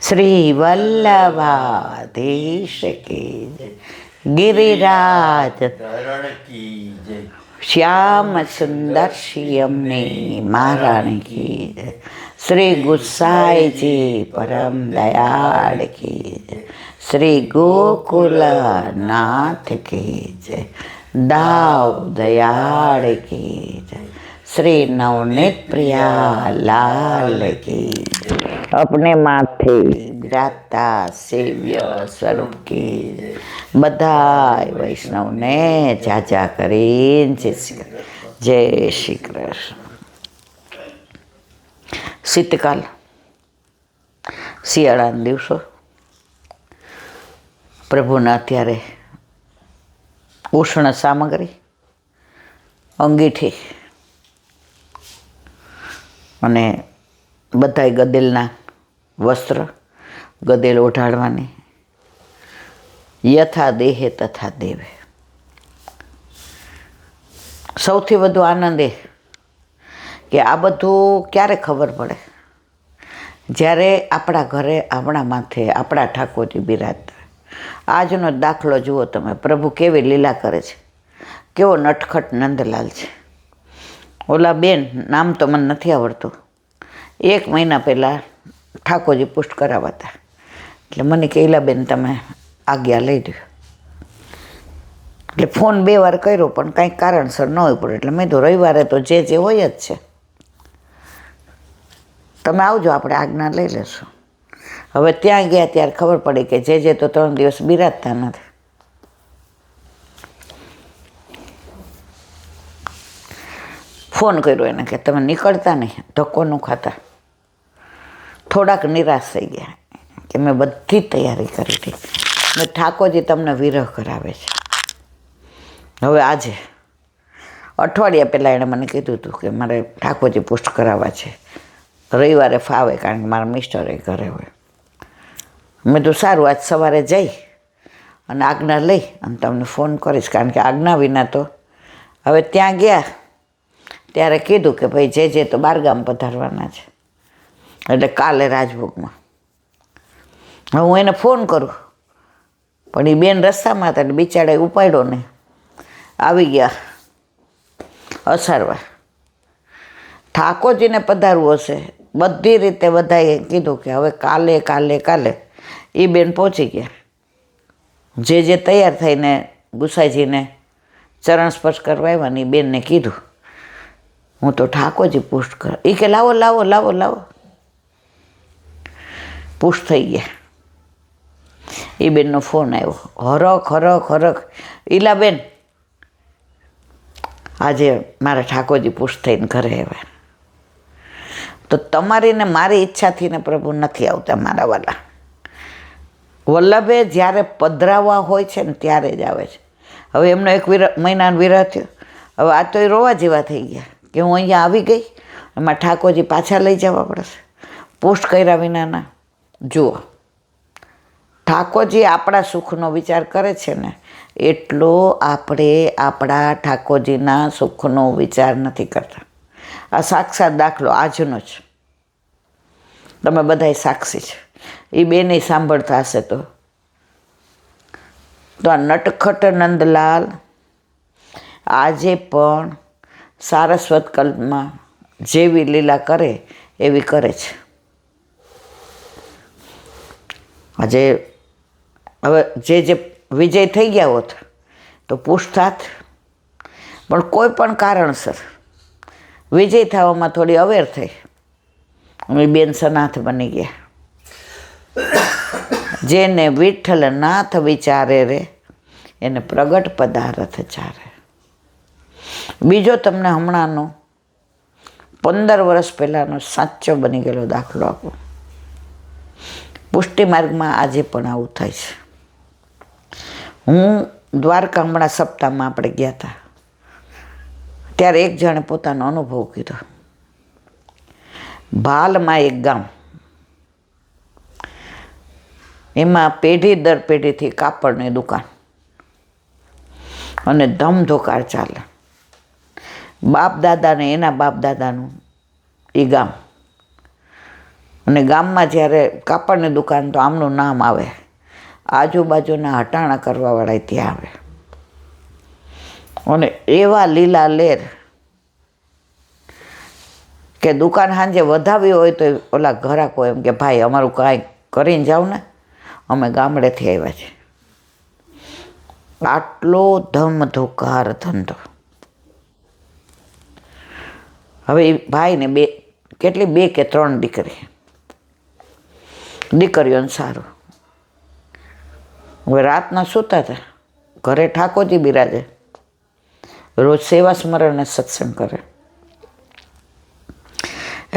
શ્રી વલ્લભાધીશ કી જય. ગિરિરાજ ધરણ કી જય. શ્યામ સુંદર શિયમને મહારાણી કી જય. શ્રી ગુસાઈજી પરમ દયાળ કી જય. શ્રી ગોકુલનાથ કી જય. દાવ દયાળ કી જય. શ્રી નવनीत પ્રિયા લાલ કી જય. अपने माथे विराजता सेव्य स्वरूप की बधाय वैष्णवने जाजा કરીને જય શ્રી કૃષ્ણ. શીતકાલ શિયાળાના દિવસો પ્રભુના અત્યારે ઉષ્ણ સામગ્રી અંગીઠી અને બધાય ગદેલના વસ્ત્ર ગદેલ ઓઢાડવાની યથા દેહે તથા દેવે. સૌથી વધુ આનંદ એ કે આ બધું ક્યારે ખબર પડે જ્યારે આપણા ઘરે આપણા માથે આપણા ઠાકોરજી બિરાજતા. આજનો દાખલો જુઓ તમે, પ્રભુ કેવી લીલા કરે છે, કેવો નટખટ નંદલાલ છે. ઓલા બેન, નામ તો મને નથી આવડતું, 1 મહિના પહેલાં ઠાકોરજી પુષ્ટ કરાવતા, એટલે મને કે ઈલાબેન તમે આજ્ઞા લઈ દો. એટલે ફોન 2 વાર કર્યો પણ કાંઈક કારણસર ન હોય પડે, એટલે મેં તો રવિવારે તો જે હોય જ છે, તમે આવજો, આપણે આજ્ઞા લઈ લેશું. હવે ત્યાં ગયા ત્યારે ખબર પડી કે જે તો 3 દિવસ બિરાજતા નથી. ફોન કર્યો એને કે તમે નીકળતા નહીં, ધક્કો ન ખાતા. થોડાક નિરાશ થઈ ગયા કે મેં બધી તૈયારી કરી હતી, મેં ઠાકોરજી તમને વિરહ કરાવે છે. હવે આજે અઠવાડિયા પહેલાં એણે મને કીધું હતું કે મારે ઠાકોરજી પુષ્ટ કરાવવા છે, રવિવારે ફાવે કારણ કે મારા મિસ્ટરે ઘરે હોય. મેં તો સારું, આજ સવારે જઈ અને આજ્ઞા લઈ અને તમને ફોન કરીશ, કારણ કે આજ્ઞા વિના તો. હવે ત્યાં ગયા ત્યારે કીધું કે ભાઈ જે તો 12 ગામ પધારવાના છે, એટલે કાલે રાજભોગમાં. હવે હું એને ફોન કરું પણ એ બેન રસ્તામાં હતા, એટલે બિચારાએ ઉપાડ્યો ને આવી ગયા અસારવા. ઠાકોરજીને પધારવું હશે, બધી રીતે બધાએ કીધું કે હવે કાલે એ બેન પહોંચી ગયા. જે તૈયાર થઈને ગુસાઈજીને ચરણ સ્પર્શ કરવા આવ્યા ને એ બેનને કીધું હું તો ઠાકોરજી પુષ્ટ કર. એ કે લાવો પુષ્ટ થઈ ગયા. એ બેનનો ફોન આવ્યો, હરખ ઈલાબેન આજે મારા ઠાકોરજી પુષ્ટ થઈને ઘરે આવ્યા. તો તમારી ને મારી ઈચ્છાથી ને પ્રભુ નથી આવતા મારા વાલા. વલ્લભે જ્યારે પધરાવવા હોય છે ને ત્યારે જ આવે છે. હવે એમનો 1 મહિનાનો વિરહ થયો, હવે આ તો એ રોવા જેવા થઈ ગયા કે હું અહીંયા આવી ગઈ, એમાં ઠાકોરજી પાછા લઈ જવા પડશે પુષ્ટ કર્યા વિનાના. જુઓ, ઠાકોરજી આપણા સુખનો વિચાર કરે છે ને એટલો આપણે આપણા ઠાકોરજીના સુખનો વિચાર નથી કરતા. આ સાક્ષાત દાખલો આજનો જ, તમે બધાય સાક્ષી છે. એ બેને સાંભળતા હશે તો આ નટખટ નંદલાલ આજે પણ સારસ્વત કલ્પમાં જેવી લીલા કરે એવી કરે છે. આજે હવે જે વિજય થઈ ગયા હોત તો પુષ્ટ થાત, પણ કોઈ પણ કારણસર વિજય થવામાં થોડી અવેર થઈ અને બેન સનાથ બની ગયા. જેને વિઠ્ઠલ નાથ વિચારે રે એને પ્રગટ પદાર્થ ચારે. બીજો તમને હમણાંનો 15 વર્ષ પહેલાંનો સાચો બની ગયેલો દાખલો આપો. પુષ્ટિ માર્ગમાં આજે પણ આવું થાય છે. હું દ્વારકા હમણાં સપ્તાહમાં આપણે ગયા હતા ત્યારે એક જણે પોતાનો અનુભવ કીધો. ભાલમાં એક ગામ, એમાં પેઢી દર પેઢીથી કાપડની દુકાન અને ધમધોકાર ચાલે. બાપ દાદાને એના બાપ દાદાનું એ ગામ અને ગામમાં જ્યારે કાપડની દુકાન તો આમનું નામ આવે, આજુબાજુના હટાણા કરવાવાળા ત્યાં આવે. અને એવા લીલા લેર કે દુકાન સાંજે વધાવી હોય તો ઓલા ઘરાકો એમ કે ભાઈ અમારું કાંઈ કરીને જાવ ને, અમે ગામડેથી આવ્યા છીએ. આટલો ધમધોકાર ધંધો. હવે એ ભાઈને કેટલી 2 કે 3 દીકરીઓને સારું. હવે રાતના સૂતા હતા, ઘરે ઠાકોરજી બિરાજે, રોજ સેવા સ્મરણ સત્સંગ કરે.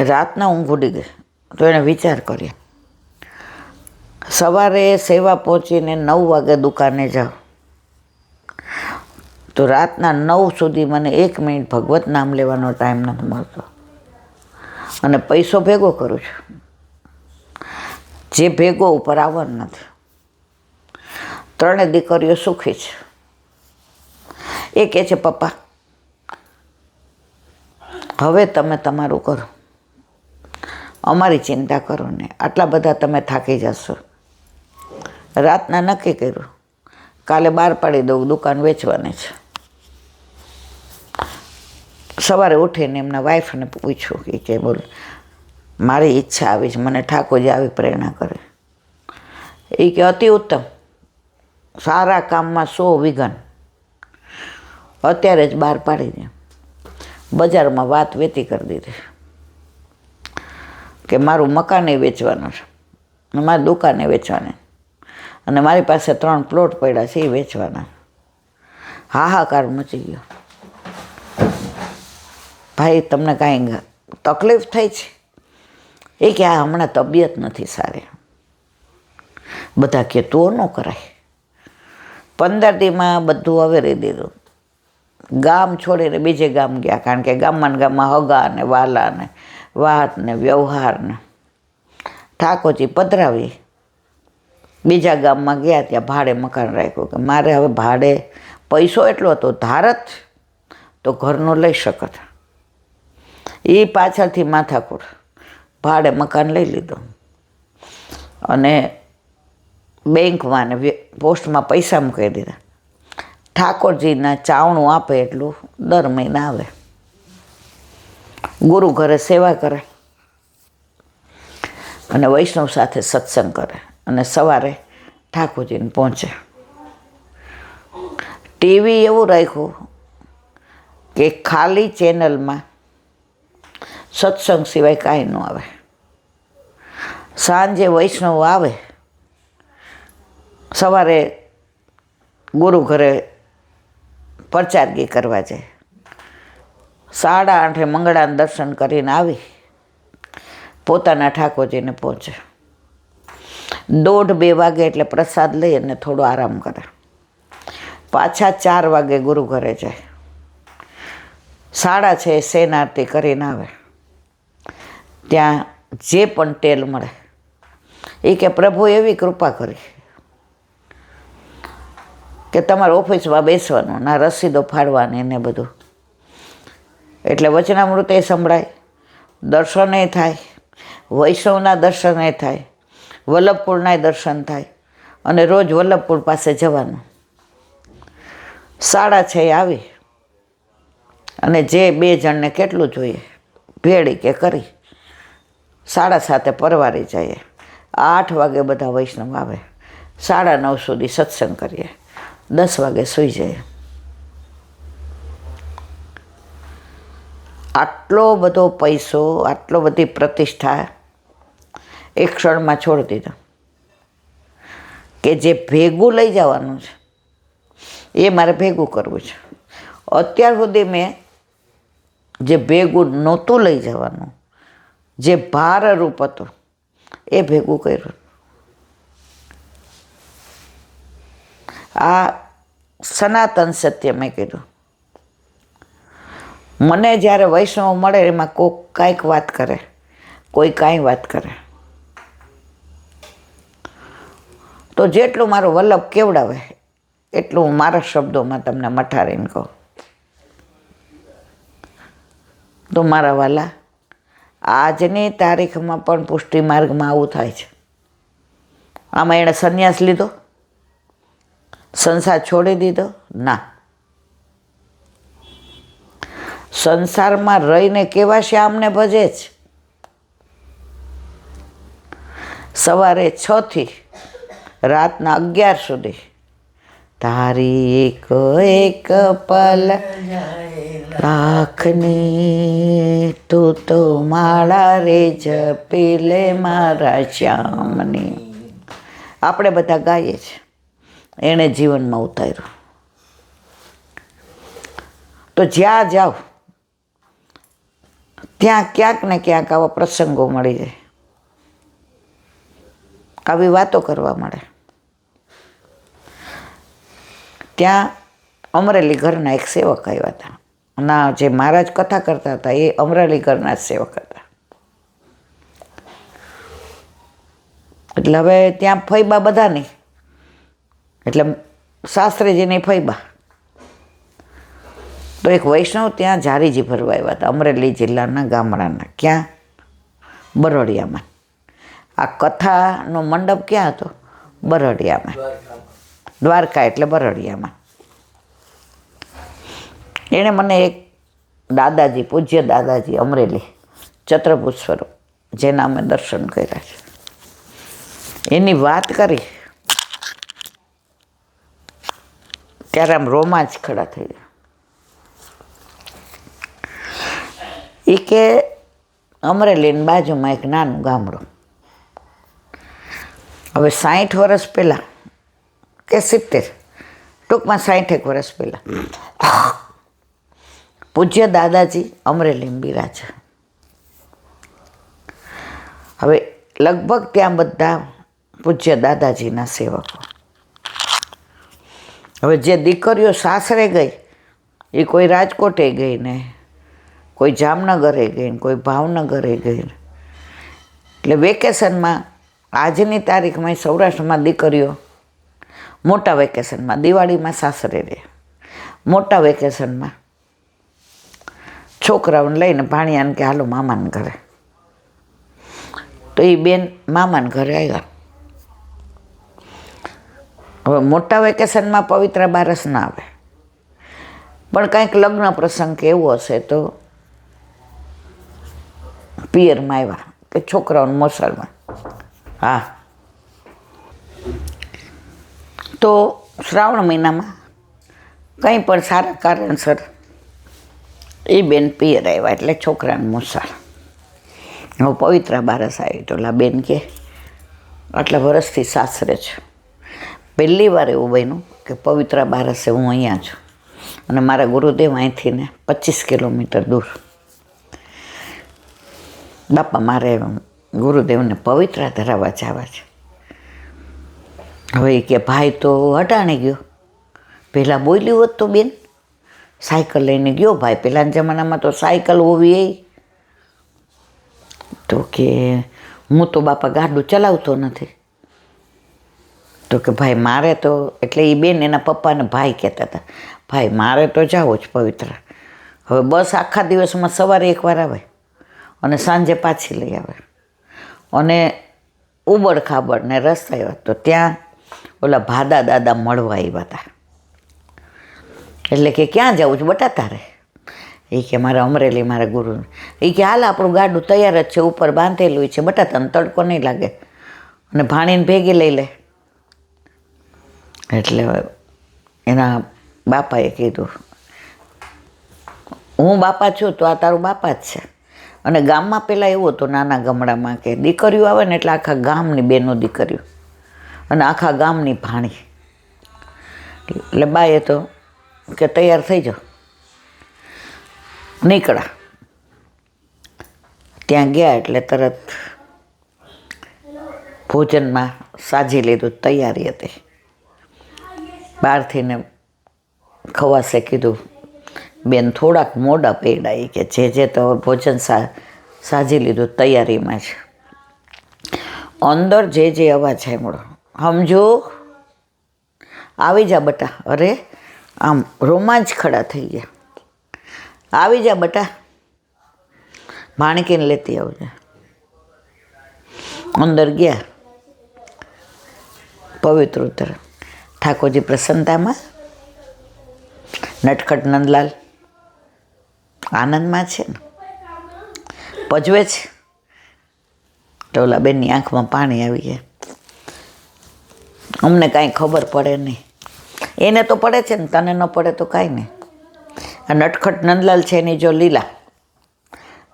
રાતના ઊંઘ ઉડી ગઈ તો એણે વિચાર કર્યો, સવારે સેવા પહોંચીને 9 વાગે દુકાને જાઓ તો રાતના 9 સુધી મને 1 મિનિટ ભગવત નામ લેવાનો ટાઈમ નથી મળતો, અને પૈસો ભેગો કરું છું, જે ભેગો ઉપર આવવાનું નથી. 3 દીકરીઓ સુખી છે. એ કહે છે પપ્પા હવે તમે તમારું કરો, અમારી ચિંતા કરો ને, આટલા બધા તમે થાકી જશો. રાતના નક્કી કર્યું કાલે બહાર પાડી દઉં, દુકાન વેચવાની છે. સવારે ઉઠીને એમના વાઈફને પૂછ્યું કે બોલ મારી ઈચ્છા આવી છે, મને ઠાકોરજી આવી પ્રેરણા કરે. એ કે અતિ ઉત્તમ, સારા કામમાં 100 વિઘન, અત્યારે જ બહાર પાડી દે. બજારમાં વાત વેતી કરી દીધી કે મારું મકાને વેચવાનું છે, મારી દુકાને વેચવાની, અને મારી પાસે 3 પ્લોટ પડ્યા છે એ વેચવાના. હાહાકાર મચી ગયો. ભાઈ તમને કાંઈ તકલીફ થઈ છે? એ કે આ હમણાં તબિયત નથી સારી. બધા કે તો ન કરાય. 15 દીમાં બધું અવેરી દીધું. ગામ છોડીને બીજે ગામ ગયા, કારણ કે ગામમાં હગા ને વાલા ને વાત ને વ્યવહાર ને. ઠાકોરજી પધરાવી બીજા ગામમાં ગયા, ત્યાં ભાડે મકાન રાખ્યું કે મારે હવે ભાડે પૈસો એટલો હતો, ધારત તો ઘરનો લઈ શકત. એ પાછળથી માથાકૂટ, ભાડે મકાન લઈ લીધું, અને બેંકમાં ને પોસ્ટમાં પૈસા મૂકી દીધા. ઠાકોરજીના ચાવણું આપે એટલું દર મહિને આવે. ગુરુ ઘરે સેવા કરે અને વૈષ્ણવ સાથે સત્સંગ કરે, અને સવારે ઠાકોરજીને પહોંચે. ટીવી એવું રાખ્યું કે ખાલી ચેનલમાં સત્સંગ સિવાય કાંઈ ન આવે. સાંજે વૈષ્ણવ આવે, સવારે ગુરુ ઘરે પ્રચારગી કરવા જાય, 8:30 મંગળાના દર્શન કરીને આવી પોતાના ઠાકોરજીને પહોંચે. 1:30-2 વાગે એટલે પ્રસાદ લઈ અને થોડો આરામ કરે. પાછા 4 વાગે ગુરુ ઘરે જાય, 6:30 શેન આરતી કરીને આવે. ત્યાં જે પણ તેલ મળે એ કે પ્રભુ એવી કૃપા કરી કે તમારે ઓફિસમાં બેસવાનું ના, રસીદો ફાડવાની ને બધું. એટલે વચનામૃત એ સંભળાય, દર્શને થાય, વૈષ્ણવના દર્શને થાય, વલ્લભપુરના દર્શન થાય, અને રોજ વલ્લભપુર પાસે જવાનું. 6:30 આવી અને જે 2 જણને કેટલું જોઈએ ભેળી કે કરી 7:30 પરવારી જાય. 8 વાગે બધા વૈષ્ણવ આવે, 9:30 સુધી સત્સંગ કરીએ, 10 વાગે સૂઈ જાય. આટલો બધો પૈસો, આટલો બધી પ્રતિષ્ઠા એક ક્ષણમાં છોડી દીધો કે જે ભેગું લઈ જવાનું છે એ મારે ભેગું કરવું છે. અત્યાર સુધી મેં જે ભેગું નહોતું લઈ જવાનું, જે ભારરૂપ હતું એ ભેગું કર્યું. આ સનાતન સત્ય મેં કીધું. મને જ્યારે વૈષ્ણવ મળે એમાં કોઈક કાંઈક વાત કરે, કોઈ કાંઈ વાત કરે, તો જેટલું મારું વલ્લભ કેવડાવે એટલું હું મારા શબ્દોમાં તમને મઠારીને કહું. તો મારા વાલા, આજની તારીખમાં પણ પુષ્ટિ માર્ગમાં આવું થાય છે. આમાં એણે સંન્યાસ લીધો, સંસાર છોડી દીધો? ના. સંસારમાં રહીને કેવા શ્યામને ભજે છે. સવારે 6 થી રાતના 11 સુધી તારી એક એક પલ લાખની, તું તો માળા રે જપી લે મારા શ્યામની. આપણે બધા ગાઈએ છીએ, એણે જીવનમાં ઉતાર્યું. તો જ્યાં જાઓ ત્યાં ક્યાંક ને ક્યાંક આવા પ્રસંગો મળી જાય, આવી વાતો કરવા મળે. ત્યાં અમરેલી ઘરના એક સેવક આવ્યા હતા. ના, જે મહારાજ કથા કરતા હતા એ અમરેલી ઘરના જ સેવક હતા. એટલે હવે ત્યાં ફૈબા બધા નહીં, એટલે શાસ્ત્રીજીની ફૈબા. તો એક વૈષ્ણવ ત્યાં જારીજી ભરવા આવ્યા હતા, અમરેલી જિલ્લાના ગામડાના. ક્યાં? બરોડિયામાં. આ કથાનો મંડપ ક્યાં હતો? બરોડિયામાં. દ્વારકા એટલે બરોડિયામાં. એણે મને એક દાદાજી, પૂજ્ય દાદાજી અમરેલી, છત્રપુર સ્વરૂપ, જેના અમે દર્શન કર્યા છે, એની વાત કરી ત્યારે આમ રોમાંચ ખડા થઈ ગયા. એ કે અમરેલીની બાજુમાં એક નાનું ગામડું, હવે 60 વર્ષ પહેલાં કે 70, ટૂંકમાં 60 વર્ષ પહેલાં પૂજ્ય દાદાજી અમરેલીમાં બિરાજે. હવે લગભગ ત્યાં બધા પૂજ્ય દાદાજીના સેવકો. હવે જે દીકરીઓ સાસરે ગઈ એ કોઈ રાજકોટે ગઈ ને કોઈ જામનગરે ગઈ ને કોઈ ભાવનગરે ગઈ. એટલે વેકેશનમાં આજની તારીખમાં સૌરાષ્ટ્રમાં દીકરીઓ મોટા વેકેશનમાં, દિવાળીમાં સાસરે રહે, મોટા વેકેશનમાં છોકરાઓને લઈને ભાણિયાને કે હાલો મામાને ઘરે. તો એ બેન મામાને ઘરે આવ્યા. હવે મોટા વેકેશનમાં પવિત્ર બારસ ના આવે, પણ કંઈક લગ્ન પ્રસંગ કે એવું હશે તો પિયરમાં આવ્યા કે છોકરાઓને મોસાળમાં. હા, તો શ્રાવણ મહિનામાં કંઈ પણ સારા કારણસર એ બેન પિયર આવ્યા એટલે છોકરાને મોસાળ. હવે પવિત્ર બારસ આવી તો લા બેન કે આટલા વર્ષથી સાસરે છે, પહેલી વાર એવું બન્યું કે પવિત્ર બારસે હું અહીંયા છું અને મારા ગુરુદેવ અહીંથી ને 25 કિલોમીટર દૂર. બાપા મારે ગુરુદેવને પવિત્ર ધરાવવા જવા છે. હવે કે ભાઈ તો હટાણી ગયો, પહેલાં બોલ્યું હોત તો બેન સાયકલ લઈને ગયો ભાઈ. પહેલાંના જમાનામાં તો સાયકલ હોવી એ. તો કે હું તો બાપા ગાડું ચલાવતો નથી. તો કે ભાઈ મારે તો, એટલે એ બેન એના પપ્પાને ભાઈ કહેતા હતા, ભાઈ મારે તો જાવો જ પવિત્ર. હવે બસ આખા દિવસમાં સવારે એકવાર આવે અને સાંજે પાછી લઈ આવે. અને ઉબડ ખાબડ ને રસ્તા આવ્યા તો ત્યાં ઓલા ભાદા દાદા મળવા આવ્યા હતા. એટલે કે ક્યાં જવું છે બટા તારે? એ કે મારે અમરેલી મારા ગુરુ. એ કે હાલ આપણું ગાડું તૈયાર જ છે, ઉપર બાંધેલું છે, બટા તને તડકો નહીં લાગે અને ભાણીને ભેગી લઈ લે. એટલે એના બાપાએ કીધું હું બાપા છું તો આ તારું બાપા જ છે. અને ગામમાં પહેલાં એવું હતું નાના ગામડામાં કે દીકરીઓ આવે ને એટલે આખા ગામની બેનો દીકરીઓ અને આખા ગામની ભાણી. એટલે બાએ તો કે તૈયાર થઈ જાઓ, નીકળ્યા. ત્યાં ગયા એટલે તરત ભોજનમાં સાજી લીધું, તૈયારી હતી. બહારથી ને ખવાશે કીધું બેન થોડાક મોડા પૈડા કે જે તો ભોજન સાજી લીધું, તૈયારીમાં છે. અંદર જે અવાજ સાંભળો, સમજો આવી જા બટા. અરે આમ રોમાંચ ખડા થઈ ગયા. આવી જા બટા. ભાણકીને લેતી આવજે. અંદર ગયા પવિત્ર ઉત્તર ઠાકોરજી પ્રસન્નતામાં, નટખટ નંદલાલ આનંદમાં છે ને, પજવે છે. તો ઓલા બેનની આંખમાં પાણી આવી ગયા. અમને કાંઈ ખબર પડે નહીં, એને તો પડે છે ને, તને ન પડે તો કાંઈ નહીં. આ નટખટ નંદલાલ છે એની જો લીલા,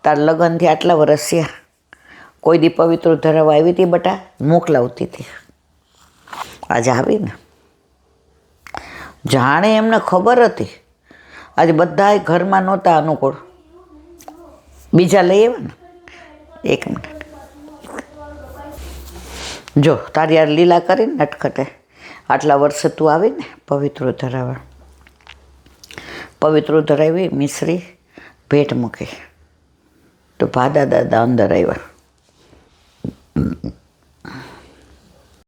તાર લગ્નથી આટલા વર્ષ થયા, કોઈ દી પવિત્ર ધરાવવા આવી હતી બટા, મોકલાવતી હતી. આજે આવી ને, જાણે એમને ખબર હતી. આજે બધાય ઘરમાં નહોતા અનુકૂળ, બીજા લઈ આવ્યા ને. એક મિનિટ જો, તારી યાર લીલા કરીને નટખટે આટલા વર્ષે તું આવીને પવિત્ર ધરાવવા, પવિત્ર ધરાવી, મિશ્રી ભેટ મૂકી. તો ભાદા દાદા અંદર આવ્યા.